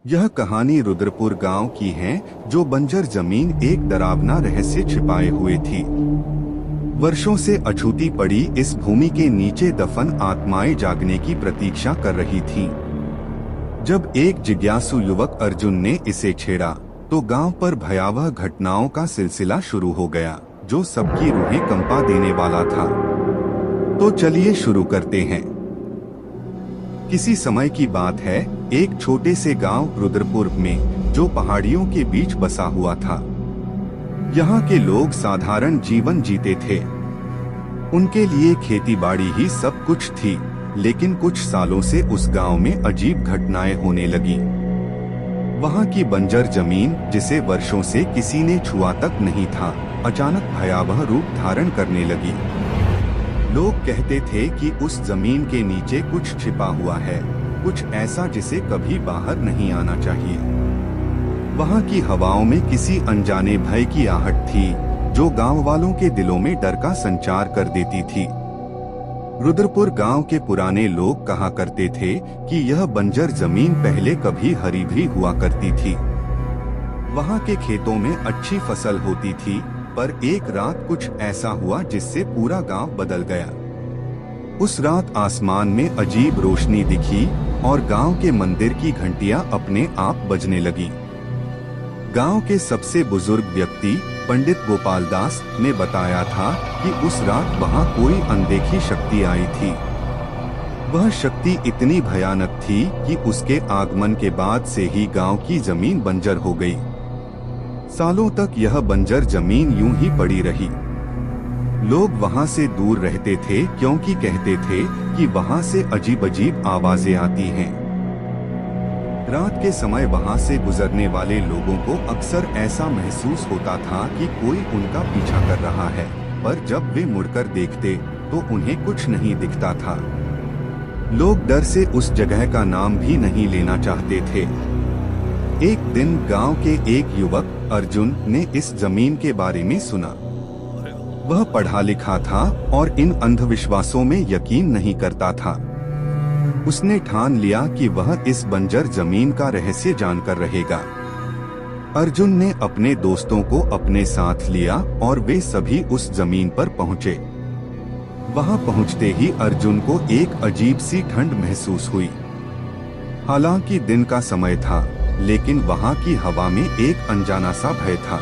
यह कहानी रुद्रपुर गांव की है, जो बंजर जमीन एक डरावना रहस्य छिपाए हुए थी। वर्षों से अछूती पड़ी इस भूमि के नीचे दफन आत्माएं जागने की प्रतीक्षा कर रही थीं। जब एक जिज्ञासु युवक अर्जुन ने इसे छेड़ा, तो गांव पर भयावह घटनाओं का सिलसिला शुरू हो गया, जो सबकी रूहें कंपा देने वाला था। तो चलिए शुरू करते हैं। किसी समय की बात है, एक छोटे से गांव रुद्रपुर में, जो पहाड़ियों के बीच बसा हुआ था। यहाँ के लोग साधारण जीवन जीते थे। उनके लिए खेतीबाड़ी ही सब कुछ थी, लेकिन कुछ सालों से उस गांव में अजीब घटनाएं होने लगी। वहाँ की बंजर जमीन, जिसे वर्षों से किसी ने छुआ तक नहीं था, अचानक भयावह रूप धारण करने लगी। लोग कहते थे कि उस जमीन के नीचे कुछ छिपा हुआ है, कुछ ऐसा जिसे कभी बाहर नहीं आना चाहिए। वहाँ की हवाओं में किसी अनजाने भय की आहट थी, जो गांव वालों के दिलों में डर का संचार कर देती थी। रुद्रपुर गांव के पुराने लोग कहा करते थे कि यह बंजर जमीन पहले कभी हरी भरी हुआ करती थी। वहाँ के खेतों में अच्छी फसल होती थी, पर एक रात कुछ ऐसा हुआ जिससे पूरा गांव बदल गया। उस रात आसमान में अजीब रोशनी दिखी और गांव के मंदिर की घंटियां अपने आप बजने लगी। गांव के सबसे बुजुर्ग व्यक्ति पंडित गोपाल दास ने बताया था कि उस रात वहां कोई अनदेखी शक्ति आई थी। वह शक्ति इतनी भयानक थी कि उसके आगमन के बाद से ही गांव की जमीन बंजर हो गई। सालों तक यह बंजर जमीन यूं ही पड़ी रही। लोग वहां से दूर रहते थे, क्योंकि कहते थे कि वहां से अजीब अजीब आवाजें आती हैं। रात के समय वहां से गुजरने वाले लोगों को अक्सर ऐसा महसूस होता था कि कोई उनका पीछा कर रहा है, पर जब वे मुड़कर देखते तो उन्हें कुछ नहीं दिखता था। लोग डर से उस जगह का नाम भी नहीं लेना चाहते थे। एक दिन गांव के एक युवक अर्जुन ने इस जमीन के बारे में सुना। वह पढ़ा लिखा था और इन अंधविश्वासों में यकीन नहीं करता था। उसने ठान लिया कि वह इस बंजर जमीन का रहस्य जानकर रहेगा। अर्जुन ने अपने दोस्तों को अपने साथ लिया और वे सभी उस जमीन पर पहुंचे। वहां पहुंचते ही अर्जुन को एक अजीब सी ठंड महसूस हुई। हालांकि दिन का समय था, लेकिन वहां की हवा में एक अनजाना सा भय था।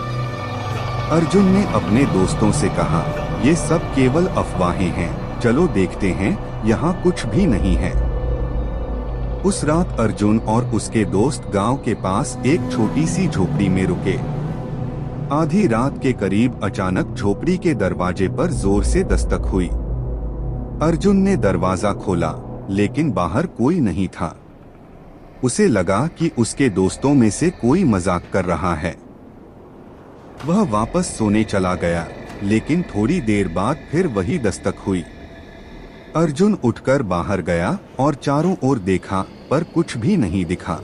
अर्जुन ने अपने दोस्तों से कहा, ये सब केवल अफवाहें हैं, चलो देखते हैं, यहाँ कुछ भी नहीं है। उस रात अर्जुन और उसके दोस्त गांव के पास एक छोटी सी झोपड़ी में रुके। आधी रात के करीब अचानक झोपड़ी के दरवाजे पर जोर से दस्तक हुई। अर्जुन ने दरवाजा खोला, लेकिन बाहर कोई नहीं था। उसे लगा कि उसके दोस्तों में से कोई मजाक कर रहा है। वह वापस सोने चला गया, लेकिन थोड़ी देर बाद फिर वही दस्तक हुई। अर्जुन उठकर बाहर गया और चारों ओर देखा, पर कुछ भी नहीं दिखा।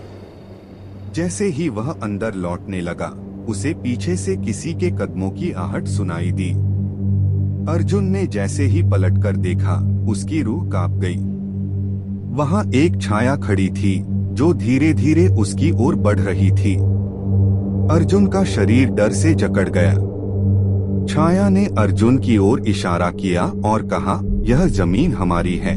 जैसे ही वह अंदर लौटने लगा, उसे पीछे से किसी के कदमों की आहट सुनाई दी। अर्जुन ने जैसे ही पलटकर देखा, उसकी रूह कांप गई। वहां एक छाया खड़ी थी, जो धीरे धीरे उसकी ओर बढ़ रही थी। अर्जुन का शरीर डर से जकड़ गया। छाया ने अर्जुन की ओर इशारा किया और कहा, यह जमीन हमारी है,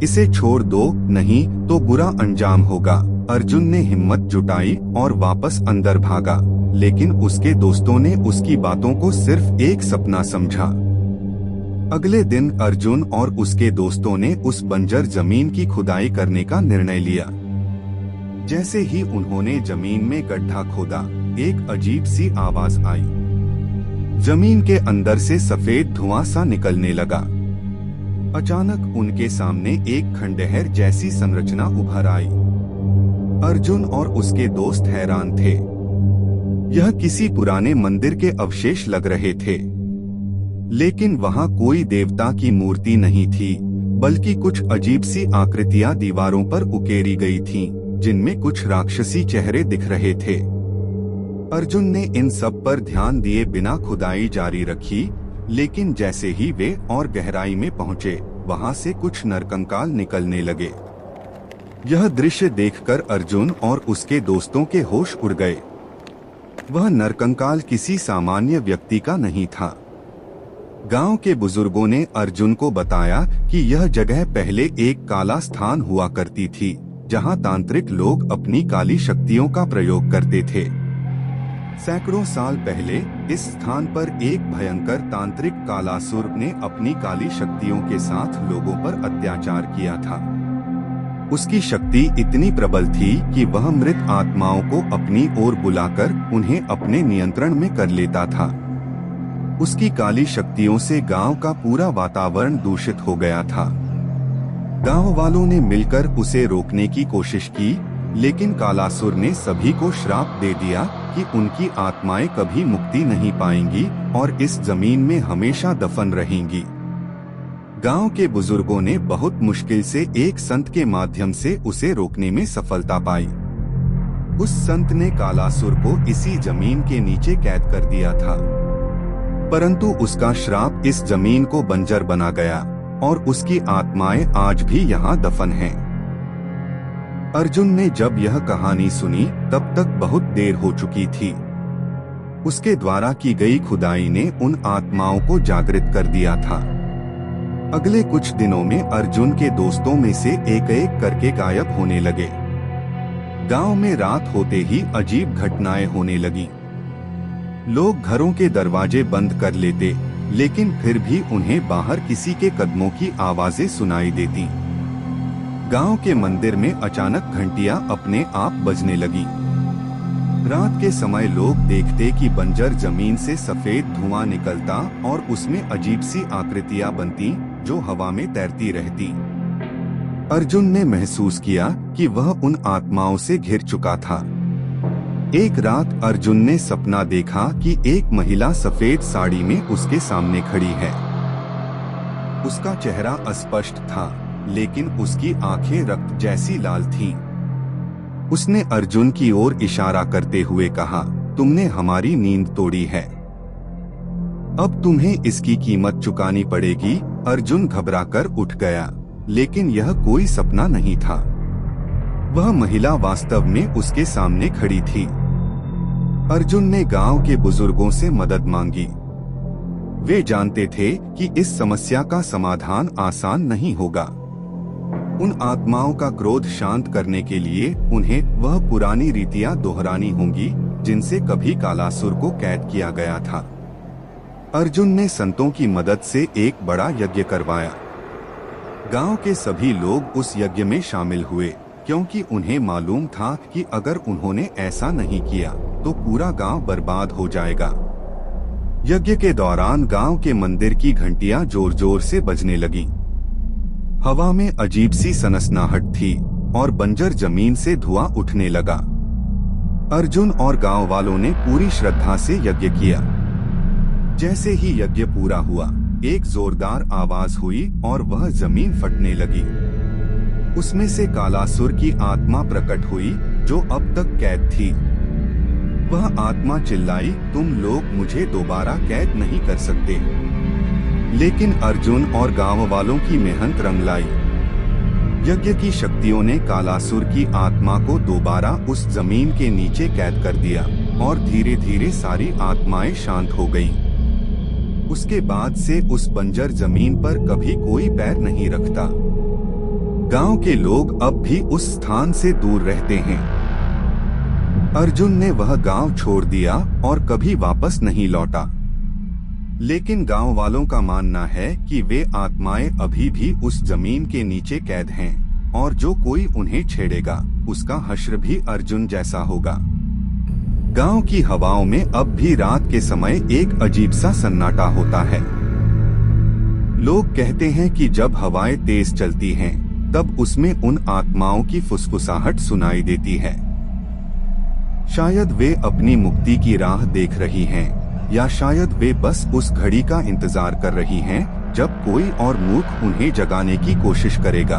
इसे छोड़ दो, नहीं तो बुरा अंजाम होगा। अर्जुन ने हिम्मत जुटाई और वापस अंदर भागा, लेकिन उसके दोस्तों ने उसकी बातों को सिर्फ एक सपना समझा। अगले दिन अर्जुन और उसके दोस्तों ने उस बंजर जमीन की खुदाई करने का निर्णय लिया। जैसे ही उन्होंने जमीन में गड्ढा खोदा, एक अजीब सी आवाज आई। जमीन के अंदर से सफेद धुआं सा निकलने लगा। अचानक उनके सामने एक खंडहर जैसी संरचना उभर आई। अर्जुन और उसके दोस्त हैरान थे। यह किसी पुराने मंदिर के अवशेष लग रहे थे, लेकिन वहां कोई देवता की मूर्ति नहीं थी, बल्कि कुछ अजीब सी आकृतियां दीवारों पर उकेरी गई थीं, जिनमें कुछ राक्षसी चेहरे दिख रहे थे। अर्जुन ने इन सब पर ध्यान दिए बिना खुदाई जारी रखी, लेकिन जैसे ही वे और गहराई में पहुंचे, वहां से कुछ नरकंकाल निकलने लगे। यह दृश्य देखकर अर्जुन और उसके दोस्तों के होश उड़ गए। वह नरकंकाल किसी सामान्य व्यक्ति का नहीं था। गांव के बुजुर्गों ने अर्जुन को बताया कि यह जगह पहले एक काला स्थान हुआ करती थी, जहां तांत्रिक लोग अपनी काली शक्तियों का प्रयोग करते थे। सैकड़ों साल पहले इस स्थान पर एक भयंकर तांत्रिक कालासुर ने अपनी काली शक्तियों के साथ लोगों पर अत्याचार किया था। उसकी शक्ति इतनी प्रबल थी कि वह मृत आत्माओं को अपनी ओर बुलाकर उन्हें अपने नियंत्रण में कर लेता था। उसकी काली शक्तियों से गांव का पूरा वातावरण दूषित हो गया था। गांव वालों ने मिलकर उसे रोकने की कोशिश की, लेकिन कालासुर ने सभी को श्राप दे दिया कि उनकी आत्माएं कभी मुक्ति नहीं पाएंगी और इस जमीन में हमेशा दफन रहेंगी। गांव के बुजुर्गों ने बहुत मुश्किल से एक संत के माध्यम से उसे रोकने में सफलता पाई। उस संत ने कालासुर को इसी जमीन के नीचे कैद कर दिया था, परंतु उसका श्राप इस जमीन को बंजर बना गया और उसकी आत्माएं आज भी यहाँ दफन हैं। अर्जुन ने जब यह कहानी सुनी तब तक बहुत देर हो चुकी थी। उसके द्वारा की गई खुदाई ने उन आत्माओं को जागृत कर दिया था। अगले कुछ दिनों में अर्जुन के दोस्तों में से एक एक करके गायब होने लगे। गांव में रात होते ही अजीब घटनाएं होने लगी। लोग घरों के दरवाजे बंद कर लेते, लेकिन फिर भी उन्हें बाहर किसी के कदमों की आवाजें सुनाई देती। गांव के मंदिर में अचानक घंटियां अपने आप बजने लगी। रात के समय लोग देखते कि बंजर जमीन से सफेद धुआं निकलता और उसमें अजीब सी आकृतियां बनती जो हवा में तैरती रहती। अर्जुन ने महसूस किया कि वह उन आत्माओं से घिर चुका था। एक रात अर्जुन ने सपना देखा कि एक महिला सफेद साड़ी में उसके सामने खड़ी है। उसका चेहरा अस्पष्ट था, लेकिन उसकी आंखें रक्त जैसी लाल थीं। उसने अर्जुन की ओर इशारा करते हुए कहा, तुमने हमारी नींद तोड़ी है, अब तुम्हें इसकी कीमत चुकानी पड़ेगी। अर्जुन घबराकर उठ गया, लेकिन यह कोई सपना नहीं था। वह महिला वास्तव में उसके सामने खड़ी थी। अर्जुन ने गांव के बुजुर्गों से मदद मांगी। वे जानते थे कि इस समस्या का समाधान आसान नहीं होगा। उन आत्माओं का क्रोध शांत करने के लिए उन्हें वह पुरानी रीतियां दोहरानी होंगी जिनसे कभी कालासुर को कैद किया गया था। अर्जुन ने संतों की मदद से एक बड़ा यज्ञ करवाया। गांव के सभी लोग उस यज्ञ में शामिल हुए, क्योंकि उन्हें मालूम था कि अगर उन्होंने ऐसा नहीं किया तो पूरा गांव बर्बाद हो जाएगा। यज्ञ के दौरान गांव के मंदिर की घंटियां जोर जोर से बजने लगीं। हवा में अजीब सी सनसनाहट थी और बंजर जमीन से धुआं उठने लगा। अर्जुन और गांव वालों ने पूरी श्रद्धा से यज्ञ किया। जैसे ही यज्ञ पूरा हुआ, एक जोरदार आवाज हुई और वह जमीन फटने लगी। उसमें से कालासुर की आत्मा प्रकट हुई जो अब तक कैद थी। वह आत्मा चिल्लाई, तुम लोग मुझे दोबारा कैद नहीं कर सकते। लेकिन अर्जुन और गांव वालों की मेहनत रंग लाई। यज्ञ की शक्तियों ने कालासुर की आत्मा को दोबारा उस जमीन के नीचे कैद कर दिया और धीरे धीरे सारी आत्माएं शांत हो गईं। उसके बाद से उस बंजर जमीन पर कभी कोई पैर नहीं रखता। गांव के लोग अब भी उस स्थान से दूर रहते हैं। अर्जुन ने वह गांव छोड़ दिया और कभी वापस नहीं लौटा। लेकिन गांव वालों का मानना है कि वे आत्माएं अभी भी उस जमीन के नीचे कैद हैं और जो कोई उन्हें छेड़ेगा उसका हश्र भी अर्जुन जैसा होगा। गांव की हवाओं में अब भी रात के समय एक अजीब सा सन्नाटा होता है। लोग कहते हैं कि जब हवाएं तेज चलती हैं, तब उसमें उन आत्माओं की फुसफुसाहट सुनाई देती है। शायद वे अपनी मुक्ति की राह देख रही हैं, या शायद वे बस उस घड़ी का इंतजार कर रही हैं जब कोई और मूर्ख उन्हें जगाने की कोशिश करेगा।